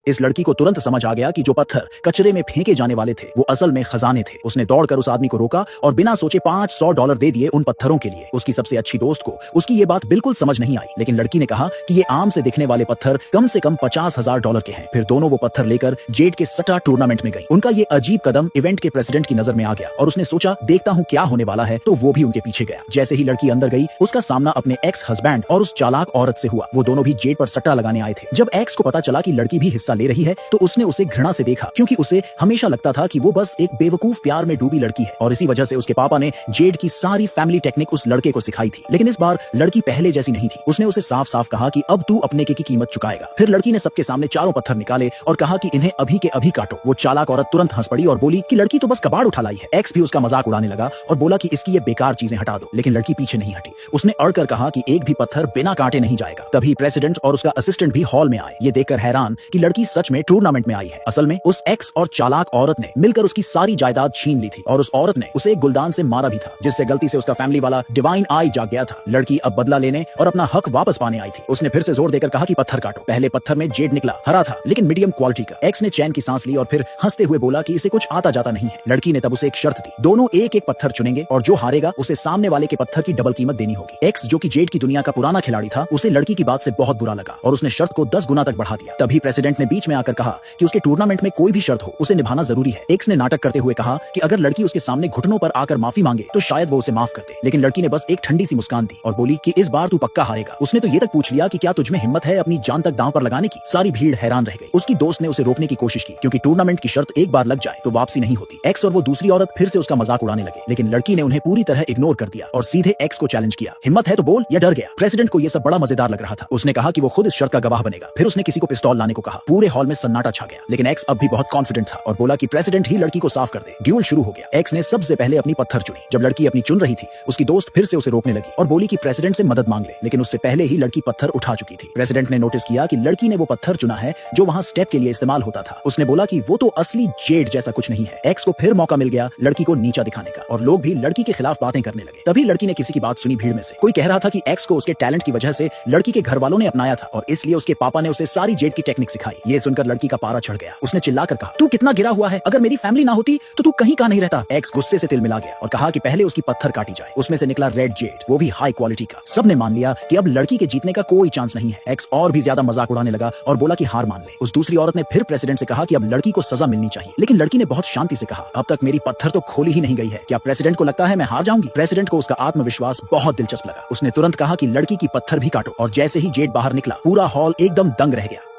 इस लड़की को तुरंत समझ आ गया कि जो पत्थर कचरे में फेंके जाने वाले थे वो असल में खजाने थे। उसने दौड़कर उस आदमी को रोका और बिना सोचे $500 दे दिए उन पत्थरों के लिए। उसकी सबसे अच्छी दोस्त को उसकी ये बात बिल्कुल समझ नहीं आई, लेकिन लड़की ने कहा कि ये आम से दिखने वाले पत्थर कम से कम $50,000 के हैं। फिर दोनों वो पत्थर लेकर जेड के सट्टा टूर्नामेंट में गई। उनका ये अजीब कदम इवेंट के प्रेसिडेंट की नजर में आ गया और उसने सोचा देखता हूँ क्या होने वाला है, तो वो भी उनके पीछे गया। जैसे ही लड़की अंदर गई उसका सामना अपने एक्स हस्बैंड और उस चालाक औरत से हुआ। वो दोनों भी जेड पर सट्टा लगाने आए थे। जब एक्स को पता चला कि लड़की भी हिस्सा ले रही है तो उसने उसे घृणा से देखा, क्योंकि उसे हमेशा लगता था कि वो बस एक बेवकूफ प्यार में डूबी लड़की है और इसी वजह से उसके पापा ने जेड की सारी फैमिली टेक्निक उस लड़के को सिखाई थी। लेकिन इस बार लड़की पहले जैसी नहीं थी। उसने उसे साफ साफ कहा कि अब तू अपने की कीमत चुकाएगा। फिर लड़की ने सबके सामने चारों पत्थर निकाले और कहा कि इन्हें अभी के अभी काटो। वो चालाक औरत तुरंत हंस पड़ी और बोली कि लड़की तो बस कबाड़ उठा लाई है। एक्स भी उसका मजाक उड़ाने लगा और बोला कि इसकी ये बेकार चीजें हटा दो, लेकिन लड़की पीछे नहीं हटी। उसने अड़कर कहा कि एक भी पत्थर बिना काटे नहीं जाएगा। तभी प्रेसिडेंट और उसका असिस्टेंट भी हॉल में आए, ये देखकर हैरान कि लड़की सच में टूर्नामेंट में आई है। असल में उस एक्स और चालाक औरत ने मिलकर उसकी सारी जायदाद छीन ली थी और उस औरत ने उसे एक गुलदान से मारा भी था, जिससे गलती से उसका फैमिली वाला डिवाइन आई जाग गया था। लड़की अब बदला लेने और अपना हक वापस पाने आई थी। उसने फिर से जोर देकर कहा कि पत्थर काटो। पहले पत्थर में जेड निकला, हरा था लेकिन मीडियम क्वालिटी का। एक्स ने चैन की सांस ली और फिर हंसते हुए बोला कि इसे कुछ आता जाता नहीं है। लड़की ने तब उसे एक शर्त दी, दोनों एक एक पत्थर चुनेंगे और जो हारेगा उसे सामने वाले के पत्थर की डबल कीमत देनी होगी। एक्स जो कि जेड की दुनिया का पुराना खिलाड़ी था, उसे लड़की की बात से बहुत बुरा लगा और उसने शर्त को 10 गुना तक बढ़ा दिया। तभी प्रेसिडेंट ने बीच में आकर कहा कि उसके टूर्नामेंट में कोई भी शर्त हो उसे निभाना जरूरी है। एक्स ने नाटक करते हुए कहा कि अगर लड़की उसके सामने घुटनों पर आकर माफी मांगे तो शायद वो उसे माफ कर दे, लेकिन लड़की ने बस एक ठंडी सी मुस्कान दी और बोली कि इस बार तू पक्का हारेगा। उसने तो ये तक पूछ लिया कि क्या तुझमें हिम्मत है अपनी जान तक दांव पर लगाने की। सारी भीड़ हैरान रह गई। उसकी दोस्त ने उसे रोकने की कोशिश की, क्योंकि टूर्नामेंट की शर्त एक बार लग जाए तो वापसी नहीं होती। एक्स और वो दूसरी औरत फिर से उसका मजाक उड़ाने लगे, लेकिन लड़की ने उन्हें पूरी तरह इग्नोर कर दिया और सीधे एक्स को चैलेंज किया, हिम्मत है तो बोल या डर गया। प्रेसिडेंट को यह सब बड़ा मजेदार लग रहा था। उसने कहा कि वो खुद इस शर्त का गवाह बनेगा। फिर उसने किसी को पिस्तौल लाने को कहा। पूरे हॉल में सन्नाटा छा गया, लेकिन एक्स अब भी बहुत कॉन्फिडेंट था और बोला कि प्रेसिडेंट ही लड़की को साफ कर दे। ड्यूल शुरू हो गया। एक्स ने सबसे पहले अपनी पत्थर चुनी। जब लड़की अपनी चुन रही थी उसकी दोस्त फिर से उसे रोकने लगी और बोली कि प्रेसिडेंट से मदद मांग ले, लेकिन उससे पहले ही लड़की पत्थर उठा चुकी थी। प्रेसिडेंट ने नोटिस किया कि लड़की ने वो पत्थर चुना है जो वहां स्टेप के लिए इस्तेमाल होता था। उसने बोला कि वो तो असली जेड जैसा कुछ नहीं है। एक्स को फिर मौका मिल गया लड़की को नीचा दिखाने का और लोग भी लड़की के खिलाफ बातें करने लगे। तभी लड़की ने किसी की बात सुनी भीड़ में से। कोई कह रहा था कि एक्स को उसके टैलेंट की वजह से लड़की के घर वालों ने अपनाया था और इसलिए उसके पापा ने उसे सारी जेड की टेक्निक सिखाई। ये सुनकर लड़की का पारा चढ़ गया। उसने चिल्लाकर कहा, तू कितना गिरा हुआ है, अगर मेरी फैमिली ना होती तो तू कहीं का नहीं रहता। एक्स गुस्से से तिलमिला गया और कहा कि पहले उसकी पत्थर काटी जाए। उसमें से निकला रेड जेड, वो भी हाई क्वालिटी का। सबने मान लिया कि अब लड़की के जीतने का कोई चांस नहीं है। एक्स और भी ज्यादा मजाक उड़ाने लगा और बोला कि हार मान ले। उस दूसरी औरत ने फिर प्रेसिडेंट से कहा कि अब लड़की को सजा मिलनी चाहिए, लेकिन लड़की ने बहुत शांति से कहा, अब तक मेरी पत्थर तो खोली ही नहीं गई है, क्या प्रेसिडेंट को लगता है मैं हार जाऊंगी? प्रेसिडेंट को उसका आत्मविश्वास बहुत दिलचस्प लगा। उसने तुरंत कहा कि लड़की की पत्थर भी काटो और जैसे ही जेड बाहर निकला पूरा हॉल एकदम दंग रह गया।